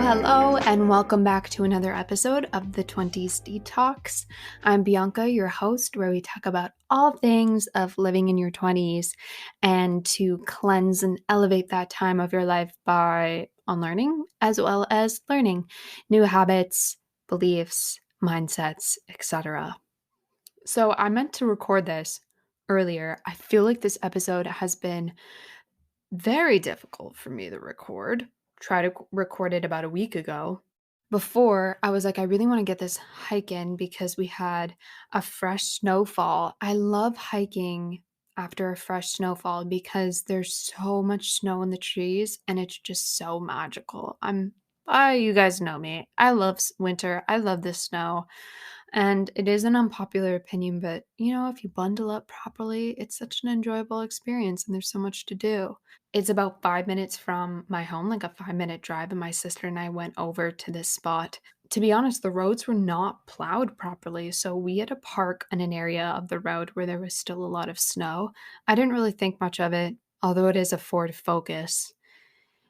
Hello, and welcome back to another episode of the Twenties Detox. I'm Bianca, your host, where we talk about all things of living in your 20s and to cleanse and elevate that time of your life by unlearning as well as learning new habits, beliefs, mindsets, etc. So, I meant to record this earlier. I feel like this episode has been very difficult for me to record. Try to record it about a week ago. Before, I was like, I really want to get this hike in because we had a fresh snowfall. I love hiking after a fresh snowfall because there's so much snow in the trees and it's just so magical. You guys know me. I love winter. I love the snow. And it is an unpopular opinion, but if you bundle up properly, it's such an enjoyable experience and there's so much to do. It's about 5 minutes from my home, like a 5-minute drive, and my sister and I went over to this spot. To be honest, the roads were not plowed properly, so we had to park in an area of the road where there was still a lot of snow. I didn't really think much of it, although it is a Ford Focus.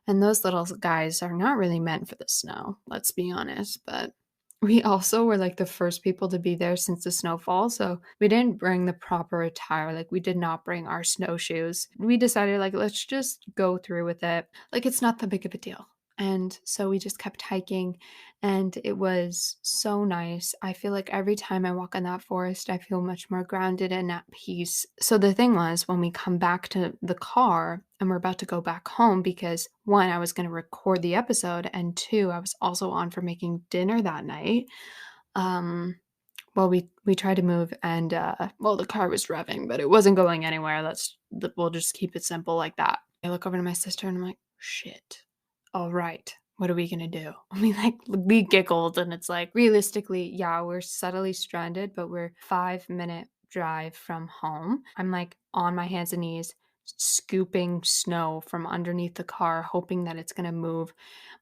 And those little guys are not really meant for the snow, let's be honest, but we also were like the first people to be there since the snowfall, so we didn't bring the proper attire. Like, we did not bring our snowshoes. We decided, like, let's just go through with it. Like, it's not that big of a deal. And so we just kept hiking, and it was so nice. I feel like every time I walk in that forest, I feel much more grounded and at peace. So the thing was, when we come back to the car and we're about to go back home, because one, I was going to record the episode, and two, I was also on for making dinner that night. Um, we tried to move, and the car was revving, but it wasn't going anywhere. We'll just keep it simple like that. I look over to my sister and I'm like, shit. All right, what are we gonna do? We giggled, and it's like, realistically, yeah, we're subtly stranded, but we're 5-minute drive from home. I'm like on my hands and knees scooping snow from underneath the car, hoping that it's gonna move.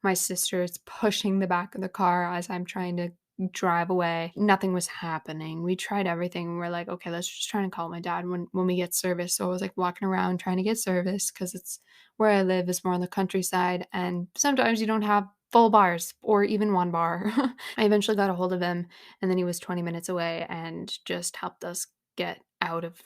My sister is pushing the back of the car as I'm trying to drive away. Nothing was happening. We tried everything. We're like, okay, let's just try and call my dad when we get service. So I was like walking around trying to get service because it's where I live is more on the countryside, and sometimes you don't have full bars or even one bar. I eventually got a hold of him, and then he was 20 minutes away and just helped us get out of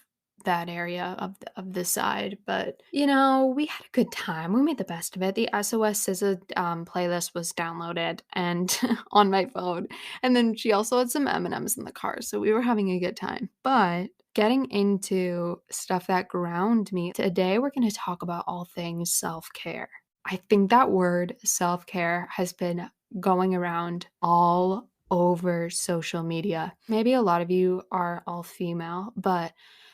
that area of the side. But we had a good time. We made the best of it. The SOS SZA playlist was downloaded and on my phone, and then she also had some M&Ms in the car, so we were having a good time. But getting into stuff that ground me, today we're going to talk about all things self-care. I think that word self-care has been going around all over social media. Maybe a lot of you are all female, but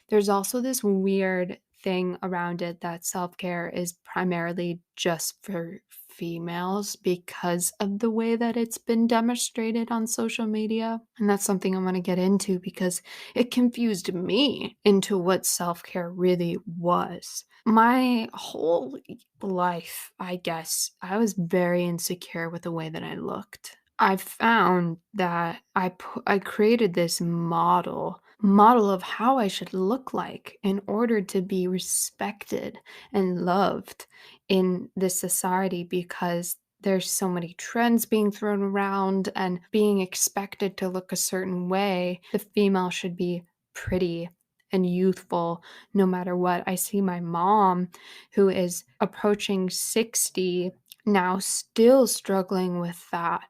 there's also this weird thing around it that self-care is primarily just for females because of the way that it's been demonstrated on social media. And that's something I want to get into because it confused me into what self-care really was. My whole life, I guess, I was very insecure with the way that I looked. I found that I created this model of how I should look like in order to be respected and loved in this society, because there's so many trends being thrown around and being expected to look a certain way. The female should be pretty and youthful no matter what. I see my mom, who is approaching 60 now, still struggling with that.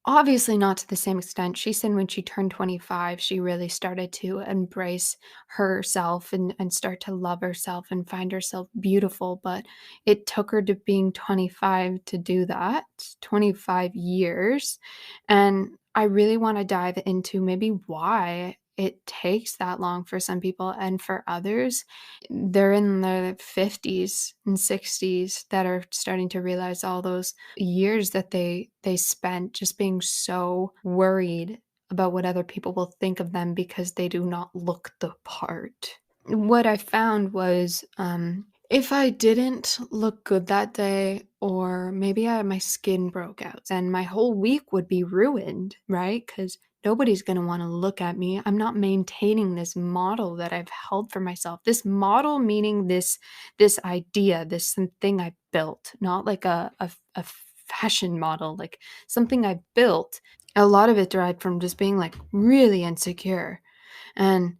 Obviously not to the same extent. She said when she turned 25, she really started to embrace herself and start to love herself and find herself beautiful, but it took her to being 25 to do that, 25 years. And I really want to dive into maybe why it takes that long for some people, and for others, they're in their 50s and 60s that are starting to realize all those years that they spent just being so worried about what other people will think of them because they do not look the part. What I found was, if I didn't look good that day, or maybe my skin broke out, then my whole week would be ruined, right? Because nobody's going to want to look at me. I'm not maintaining this model that I've held for myself. This model meaning this idea, this thing I built, not like a fashion model, like something I built. A lot of it derived from just being like really insecure. And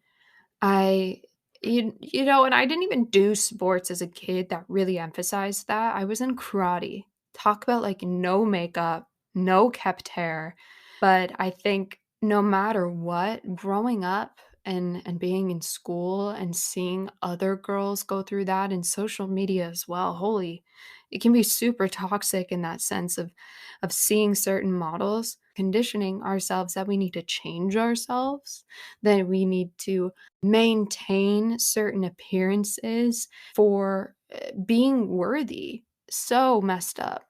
I, and I didn't even do sports as a kid that really emphasized that. I was in karate. Talk about like no makeup, no kept hair. But I think no matter what, growing up and being in school and seeing other girls go through that and social media as well, holy, it can be super toxic in that sense of seeing certain models, conditioning ourselves that we need to change ourselves, that we need to maintain certain appearances for being worthy. So messed up.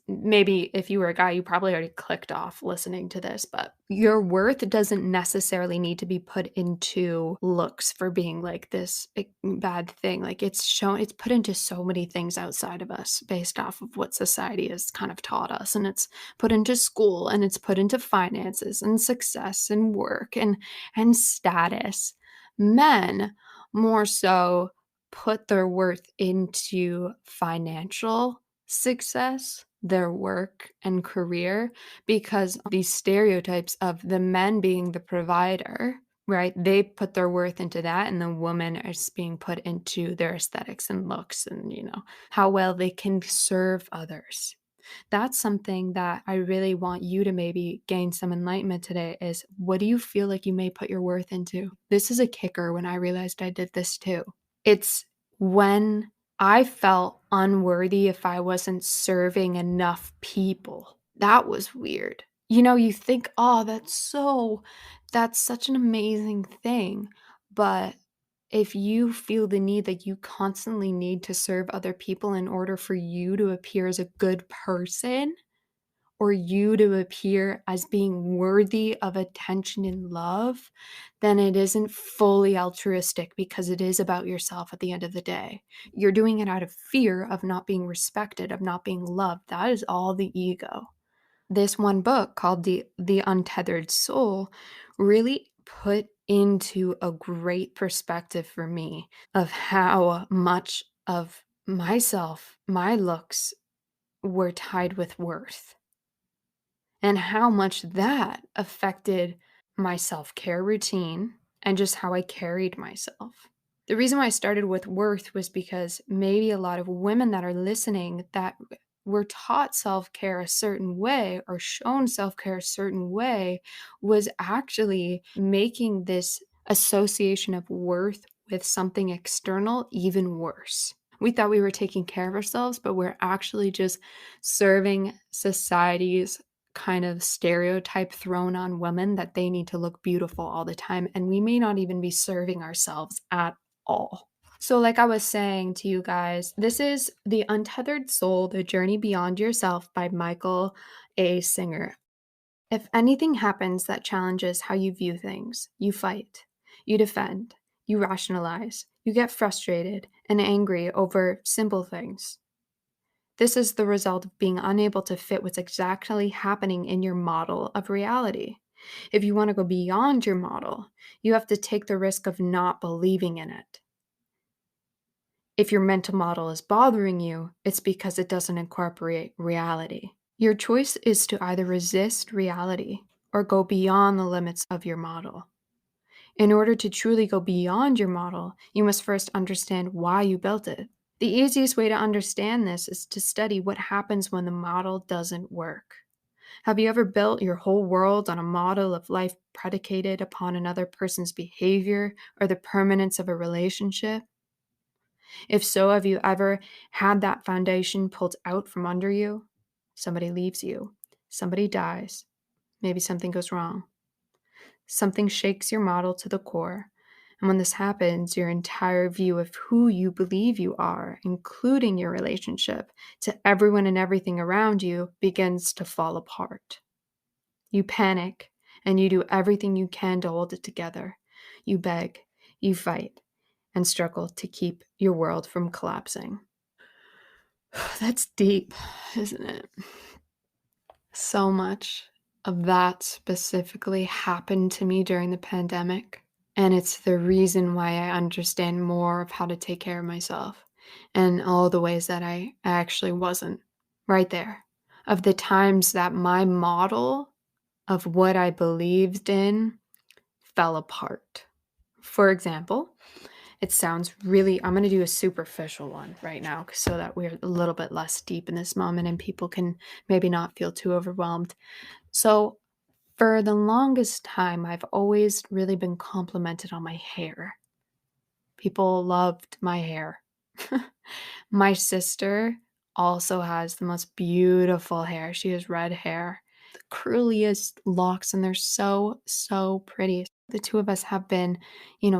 If you were a guy, you probably already clicked off listening to this, but your worth doesn't necessarily need to be put into looks for being like this bad thing. Like it's put into so many things outside of us based off of what society has kind of taught us. And it's put into school, and it's put into finances and success and work and status. Men more so put their worth into financial success, their work and career, because these stereotypes of the men being the provider, right? They put their worth into that, and the woman is being put into their aesthetics and looks and, how well they can serve others. That's something that I really want you to maybe gain some enlightenment today is, what do you feel like you may put your worth into? This is a kicker when I realized I did this too. It's when I felt unworthy if I wasn't serving enough people. That was weird. You think, oh, that's such an amazing thing. But if you feel the need that you constantly need to serve other people in order for you to appear as a good person, or you to appear as being worthy of attention and love, then it isn't fully altruistic, because it is about yourself at the end of the day. You're doing it out of fear of not being respected, of not being loved. That is all the ego. This one book called the Untethered Soul really put into a great perspective for me of how much of myself, my looks, were tied with worth, and how much that affected my self-care routine and just how I carried myself. The reason why I started with worth was because maybe a lot of women that are listening that were taught self-care a certain way or shown self-care a certain way was actually making this association of worth with something external even worse. We thought we were taking care of ourselves, but we're actually just serving society's kind of stereotype thrown on women that they need to look beautiful all the time. And we may not even be serving ourselves at all. So, like I was saying to you guys, this is The Untethered Soul, The Journey Beyond Yourself by Michael A. Singer. If anything happens that challenges how you view things, you fight, you defend, you rationalize, you get frustrated and angry over simple things. This is the result of being unable to fit what's exactly happening in your model of reality. If you want to go beyond your model, you have to take the risk of not believing in it. If your mental model is bothering you, it's because it doesn't incorporate reality. Your choice is to either resist reality or go beyond the limits of your model. In order to truly go beyond your model, you must first understand why you built it. The easiest way to understand this is to study what happens when the model doesn't work. Have you ever built your whole world on a model of life predicated upon another person's behavior or the permanence of a relationship? If so, have you ever had that foundation pulled out from under you? Somebody leaves you, somebody dies, maybe something goes wrong. Something shakes your model to the core. And when this happens, your entire view of who you believe you are, including your relationship to everyone and everything around you, begins to fall apart. You panic, and you do everything you can to hold it together. You beg, you fight, and struggle to keep your world from collapsing. That's deep, isn't it? So much of that specifically happened to me during the pandemic. And it's the reason why I understand more of how to take care of myself and all the ways that I actually wasn't right there. of the times that my model of what I believed in fell apart. For example, it sounds really, I'm going to do a superficial one right now so that we're a little bit less deep in this moment and people can maybe not feel too overwhelmed. So, for the longest time, I've always really been complimented on my hair. People loved my hair. My sister also has the most beautiful hair. She has red hair, the curliest locks, and they're so, so pretty. The two of us have been,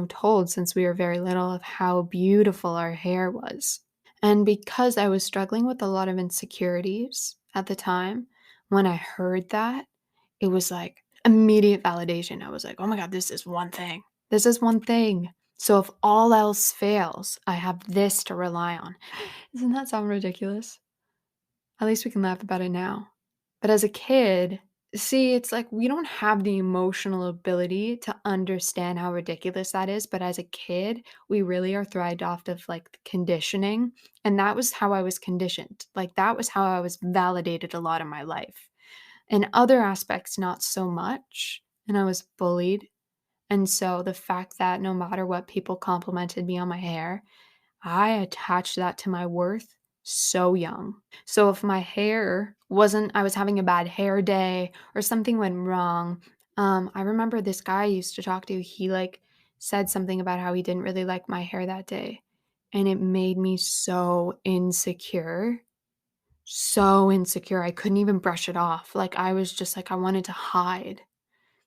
told since we were very little of how beautiful our hair was. And because I was struggling with a lot of insecurities at the time, when I heard that, it was like immediate validation. I was like, oh my God, this is one thing. This is one thing. So if all else fails, I have this to rely on. Doesn't that sound ridiculous? At least we can laugh about it now. But as a kid, see, it's like we don't have the emotional ability to understand how ridiculous that is. But as a kid, we really are thrived off of like conditioning. And that was how I was conditioned. Like that was how I was validated a lot in my life. In other aspects, not so much. And I was bullied. And so the fact that no matter what people complimented me on my hair, I attached that to my worth so young. So if my hair wasn't, I was having a bad hair day or something went wrong. I remember this guy I used to talk to, he like said something about how he didn't really like my hair that day. And it made me so insecure. So insecure. I couldn't even brush it off. Like I was just like, I wanted to hide.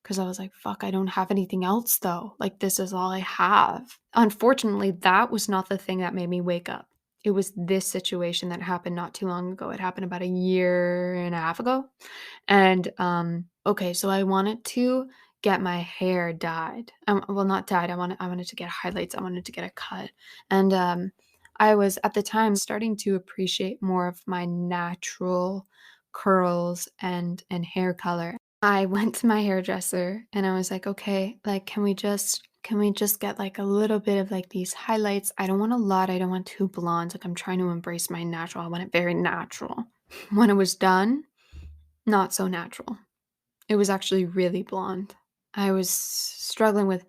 Because I was like, fuck, I don't have anything else though. Like, this is all I have. Unfortunately, that was not the thing that made me wake up. It was this situation that happened not too long ago. It happened about a year and a half ago. And, okay, so I wanted to get my hair dyed. Well, not dyed. I wanted to get highlights. I wanted to get a cut. And, I was at the time starting to appreciate more of my natural curls and hair color. I went to my hairdresser and I was like, "Okay, like can we just get like a little bit of like these highlights? I don't want a lot. I don't want too blonde. Like I'm trying to embrace my natural. I want it very natural." When it was done, not so natural. It was actually really blonde. I was struggling with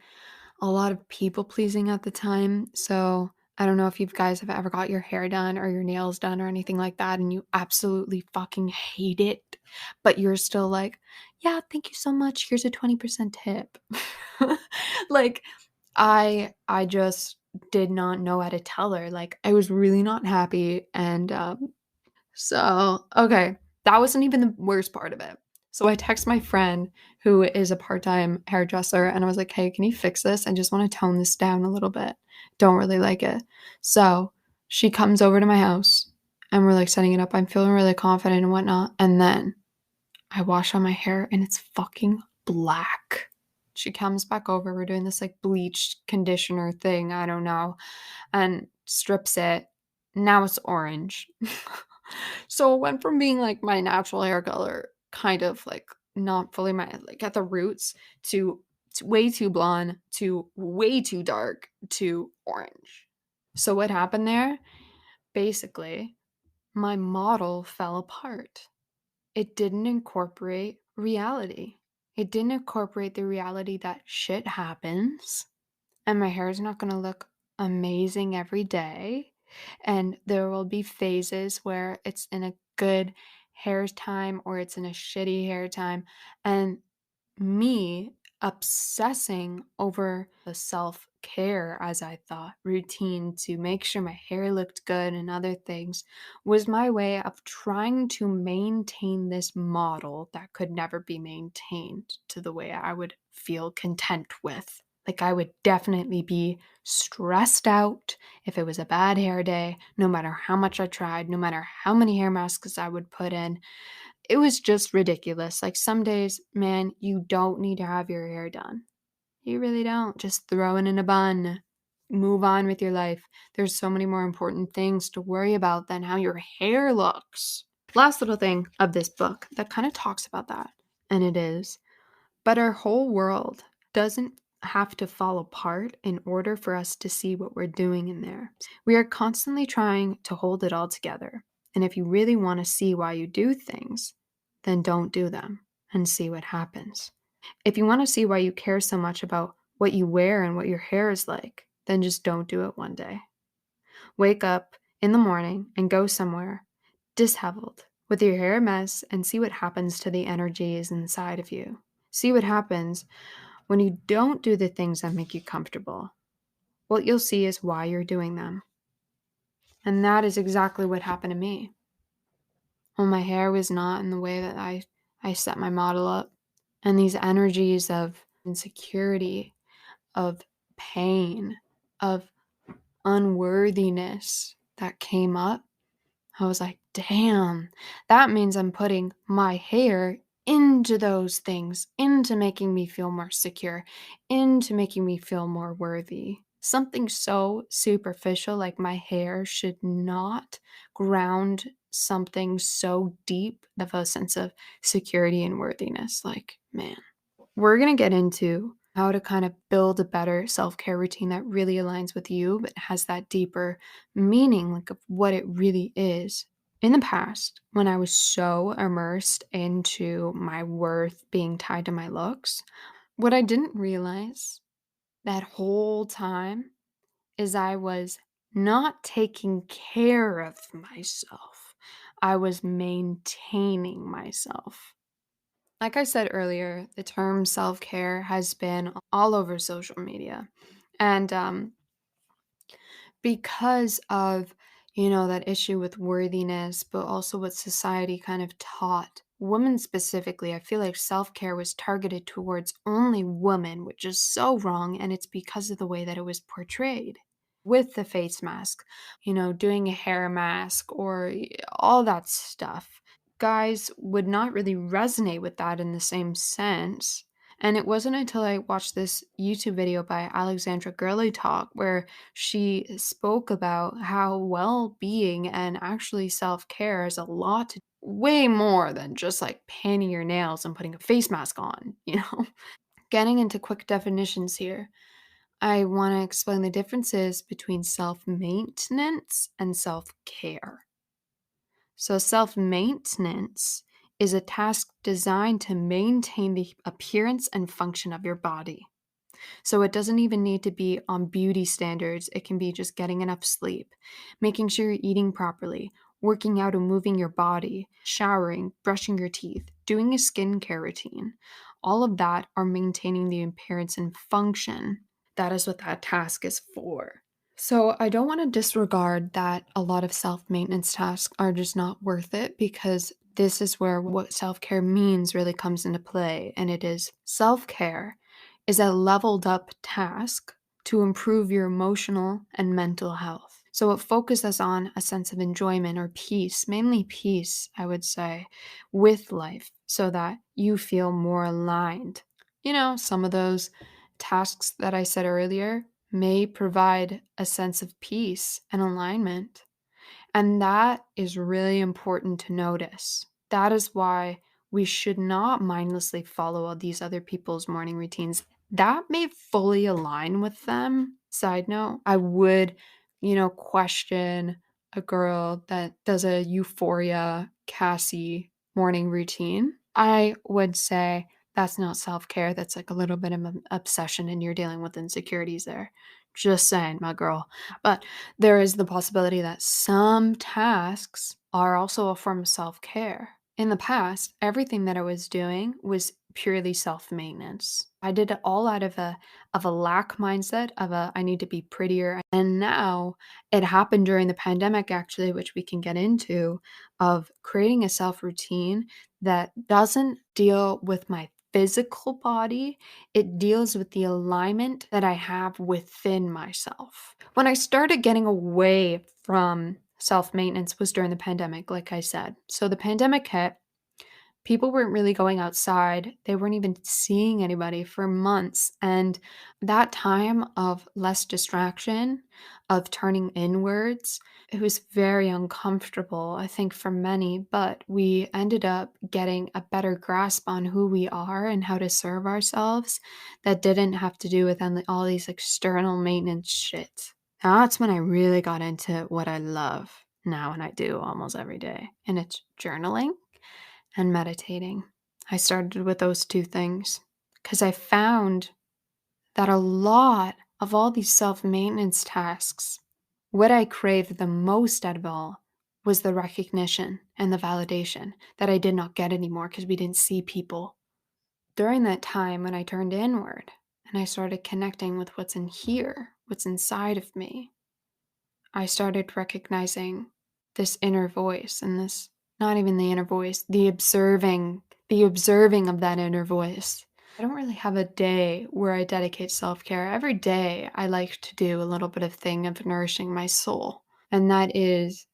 a lot of people pleasing at the time. So I don't know if you guys have ever got your hair done or your nails done or anything like that, and you absolutely fucking hate it, but you're still like, yeah, thank you so much. Here's a 20% tip. Like I just did not know how to tell her. Like I was really not happy and so, okay, that wasn't even the worst part of it. So I text my friend who is a part-time hairdresser and I was like, "Hey, can you fix this? I just want to tone this down a little bit. Don't really like it." So she comes over to my house and we're like setting it up. I'm feeling really confident and whatnot. And then I wash out my hair and it's fucking black. She comes back over. We're doing this like bleached conditioner thing. I don't know. And strips it. Now it's orange. So it went from being like my natural hair color, kind of like not fully my like at the roots, to way too blonde, to way too dark, to orange. So what happened there? Basically, my model fell apart. It didn't incorporate reality. It didn't incorporate the reality that shit happens and my hair is not going to look amazing every day. And there will be phases where it's in a good hair time or it's in a shitty hair time. And me obsessing over the self care, as I thought, routine to make sure my hair looked good and other things was my way of trying to maintain this model that could never be maintained to the way I would feel content with. Like, I would definitely be stressed out if it was a bad hair day, no matter how much I tried, no matter how many hair masks I would put in. It was just ridiculous. Like some days, man, you don't need to have your hair done. You really don't. Just throw it in a bun. Move on with your life. There's so many more important things to worry about than how your hair looks. Last little thing of this book that kind of talks about that, and it is, but our whole world doesn't have to fall apart in order for us to see what we're doing in there. We are constantly trying to hold it all together. And if you really want to see why you do things, then don't do them and see what happens. If you want to see why you care so much about what you wear and what your hair is like, then just don't do it one day. Wake up in the morning and go somewhere disheveled with your hair a mess and see what happens to the energies inside of you. See what happens when you don't do the things that make you comfortable. What you'll see is why you're doing them. And that is exactly what happened to me. When my hair was not in the way that I set my model up, and these energies of insecurity, of pain, of unworthiness that came up, I was like, damn, that means I'm putting my hair into those things, into making me feel more secure, into making me feel more worthy. Something so superficial like my hair should not ground something so deep of a sense of security and worthiness. Like, man, we're going to get into how to kind of build a better self-care routine that really aligns with you, but has that deeper meaning, like of what it really is. In the past, when I was so immersed into my worth being tied to my looks, what I didn't realize that whole time is I was not taking care of myself. I was maintaining myself. Like I said earlier, the term self care has been all over social media. And because of, that issue with worthiness, but also what society kind of taught women specifically, I feel like self care was targeted towards only women, which is so wrong. And it's because of the way that it was portrayed with the face mask, doing a hair mask or all that stuff. Guys would not really resonate with that in the same sense. And it wasn't until I watched this YouTube video by Alexandra Girly Talk where she spoke about how well-being and actually self-care is a lot way more than just like painting your nails and putting a face mask on. Getting into quick definitions here, I want to explain the differences between self-maintenance and self-care. So, self maintenance is a task designed to maintain the appearance and function of your body. So, it doesn't even need to be on beauty standards. It can be just getting enough sleep, making sure you're eating properly, working out and moving your body, showering, brushing your teeth, doing a skincare routine. All of that are maintaining the appearance and function. That is what that task is for. So, I don't want to disregard that a lot of self maintenance tasks are just not worth it because this is where what self care means really comes into play. And it is self care is a leveled up task to improve your emotional and mental health. So, it focuses on a sense of enjoyment or peace, mainly peace, I would say, with life so that you feel more aligned. Some of those tasks that I said earlier may provide a sense of peace and alignment. And that is really important to notice. That is why we should not mindlessly follow all these other people's morning routines. That may fully align with them. Side note, I would, question a girl that does a Euphoria Cassie morning routine. I would say that's not self care. That's like a little bit of an obsession, and you're dealing with insecurities there. Just saying, my girl. But there is the possibility that some tasks are also a form of self care. In the past, everything that I was doing was purely self maintenance. I did it all out of a lack mindset of a I need to be prettier. And now it happened during the pandemic, actually, which we can get into, of creating a self routine that doesn't deal with my physical body, it deals with the alignment that I have within myself. When I started getting away from self maintenance was during the pandemic, like I said. So the pandemic hit, people weren't really going outside. They weren't even seeing anybody for months. And that time of less distraction, of turning inwards, it was very uncomfortable, I think, for many. But we ended up getting a better grasp on who we are and how to serve ourselves that didn't have to do with all these external maintenance shit. That's when I really got into what I love. now, and I do almost every day, and it's journaling and meditating. I started with those two things because I found that a lot of all these self maintenance tasks, what I craved the most out of all was the recognition and the validation that I did not get anymore because we didn't see people. During that time when I turned inward and I started connecting with what's in here, what's inside of me, I started recognizing this inner voice and this, not even the inner voice, the observing of that inner voice. I don't really have a day where I dedicate self-care. Every day I like to do a little bit of thing of nourishing my soul. And that is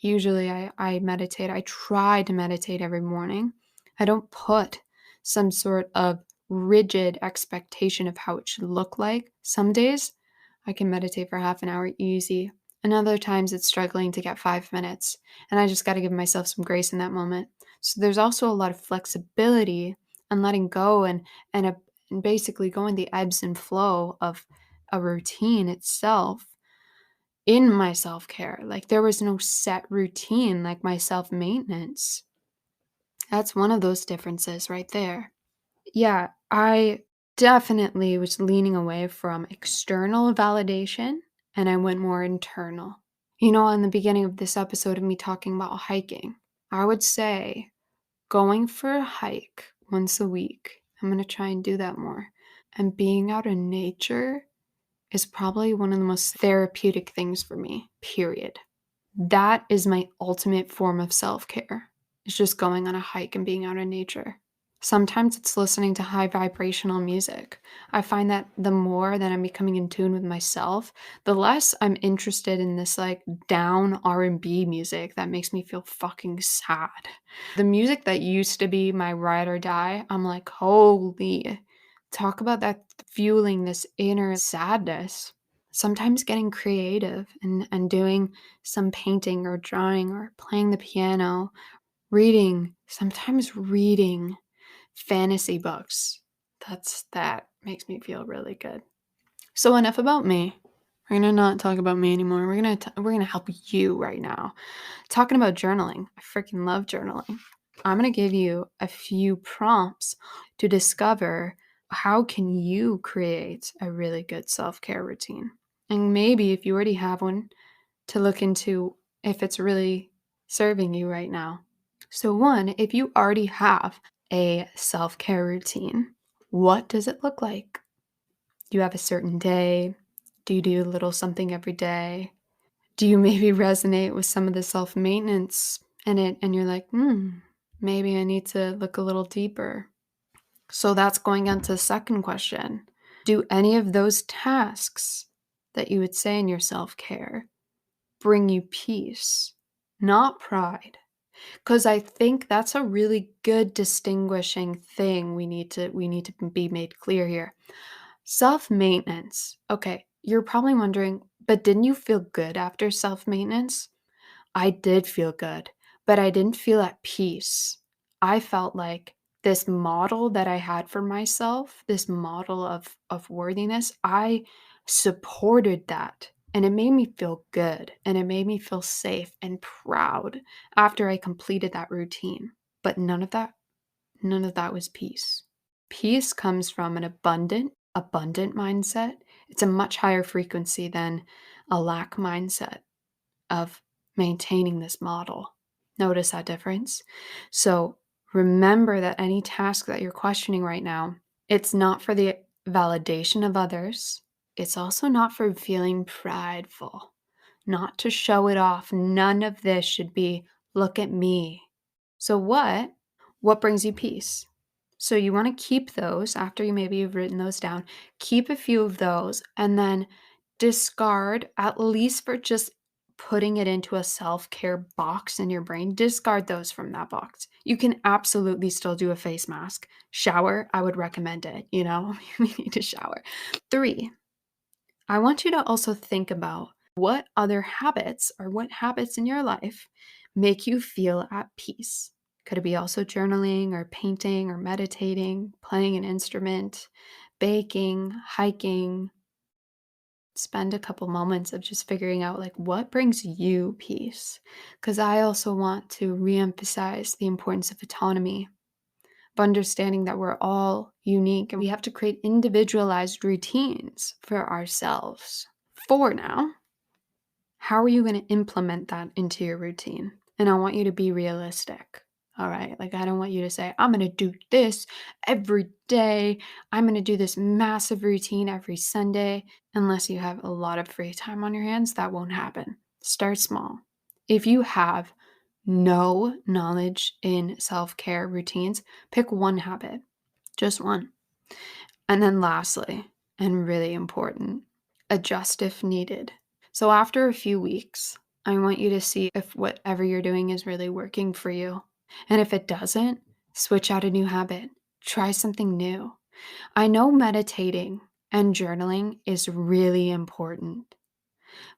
usually I meditate. I try to meditate every morning. I don't put some sort of rigid expectation of how it should look like. Some days I can meditate for half an hour easy. And other times it's struggling to get 5 minutes. And I just got to give myself some grace in that moment. So there's also a lot of flexibility and letting go and basically going the ebbs and flow of a routine itself in my self-care. Like there was no set routine like my self-maintenance. That's one of those differences right there. Yeah, I definitely was leaning away from external validation and I went more internal. In the beginning of this episode of me talking about hiking, I would say going for a hike once a week. I'm going to try and do that more. And being out in nature is probably one of the most therapeutic things for me, period. That is my ultimate form of self-care. It's just going on a hike and being out in nature. Sometimes it's listening to high vibrational music. I find that the more that I'm becoming in tune with myself, the less I'm interested in this like down R&B music that makes me feel fucking sad. The music that used to be my ride or die, I'm like, holy, talk about that fueling this inner sadness. Sometimes getting creative and doing some painting or drawing or playing the piano, sometimes reading fantasy books. That makes me feel really good. So enough about me. We're gonna not talk about me anymore. We're gonna help you right now. Talking about journaling. I freaking love journaling. I'm gonna give you a few prompts to discover how can you create a really good self-care routine. And maybe if you already have one, to look into if it's really serving you right now. So one, if you already have a self-care routine, what does it look like? Do you have a certain day? Do you do a little something every day? Do you maybe resonate with some of the self-maintenance in it and you're like, maybe I need to look a little deeper. So that's going on to the second question. Do any of those tasks that you would say in your self-care bring you peace, not pride? Because I think that's a really good distinguishing thing we need to be made clear here. Self-maintenance. Okay, you're probably wondering, but didn't you feel good after self-maintenance? I did feel good, but I didn't feel at peace. I felt like this model that I had for myself, this model of worthiness, I supported that. And it made me feel good and it made me feel safe and proud after I completed that routine. But none of that was peace. Peace comes from an abundant mindset. It's a much higher frequency than a lack mindset of maintaining this model. Notice that difference? So remember that any task that you're questioning right now, it's not for the validation of others. It's also not for feeling prideful, not to show it off. None of this should be, look at me. So what brings you peace? So you want to keep those after you've written those down. Keep a few of those and then discard, at least for just putting it into a self-care box in your brain. Discard those from that box. You can absolutely still do a face mask. Shower, I would recommend it. We need to shower. 3, I want you to also think about what other habits or what habits in your life make you feel at peace. Could it be also journaling or painting or meditating, playing an instrument, baking, hiking? spend a couple moments of just figuring out like what brings you peace. Because I also want to reemphasize the importance of autonomy, of understanding that we're all unique and we have to create individualized routines for ourselves. For now, how are you going to implement that into your routine? And I want you to be realistic. All right. Like, I don't want you to say, I'm going to do this every day. I'm going to do this massive routine every Sunday. Unless you have a lot of free time on your hands, that won't happen. Start small. If you have no knowledge in self care routines, pick one habit, just one. And then, lastly, and really important, adjust if needed. So after a few weeks, I want you to see if whatever you're doing is really working for you. And if it doesn't, switch out a new habit. Try something new. I know meditating and journaling is really important.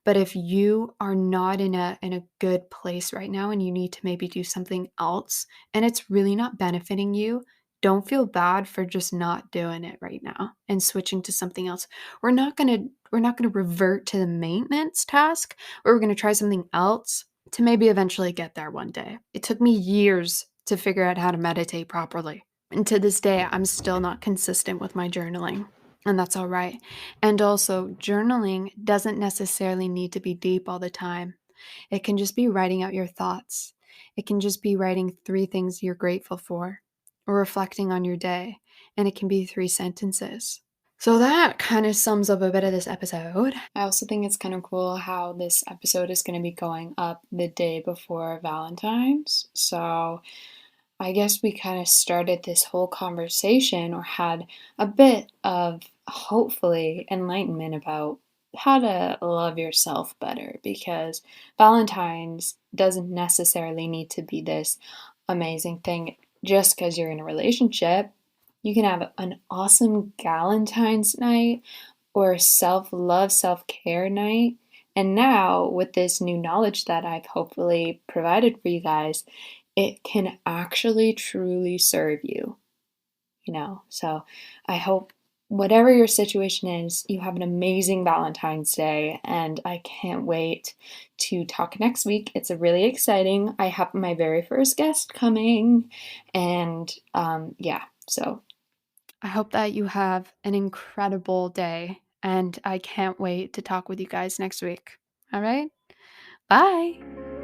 But if you are not in a good place right now and you need to maybe do something else and it's really not benefiting you, don't feel bad for just not doing it right now and switching to something else. We're not going to revert to the maintenance task, or we're going to try something else to maybe eventually get there one day. It took me years to figure out how to meditate properly. And to this day, I'm still not consistent with my journaling. And that's all right. And also, journaling doesn't necessarily need to be deep all the time. It can just be writing out your thoughts. It can just be writing 3 things you're grateful for or reflecting on your day. And it can be 3 sentences. So that kind of sums up a bit of this episode. I also think it's kind of cool how this episode is going to be going up the day before Valentine's. So I guess we kind of started this whole conversation or had a bit of hopefully enlightenment about how to love yourself better, because Valentine's doesn't necessarily need to be this amazing thing just because you're in a relationship. You can have an awesome Galentine's night or a self love, self care night. And now, with this new knowledge that I've hopefully provided for you guys, it can actually truly serve you. So I hope whatever your situation is, you have an amazing Valentine's Day, and I can't wait to talk next week. It's really exciting. I have my very first guest coming, and yeah, so I hope that you have an incredible day, and I can't wait to talk with you guys next week. All right? Bye.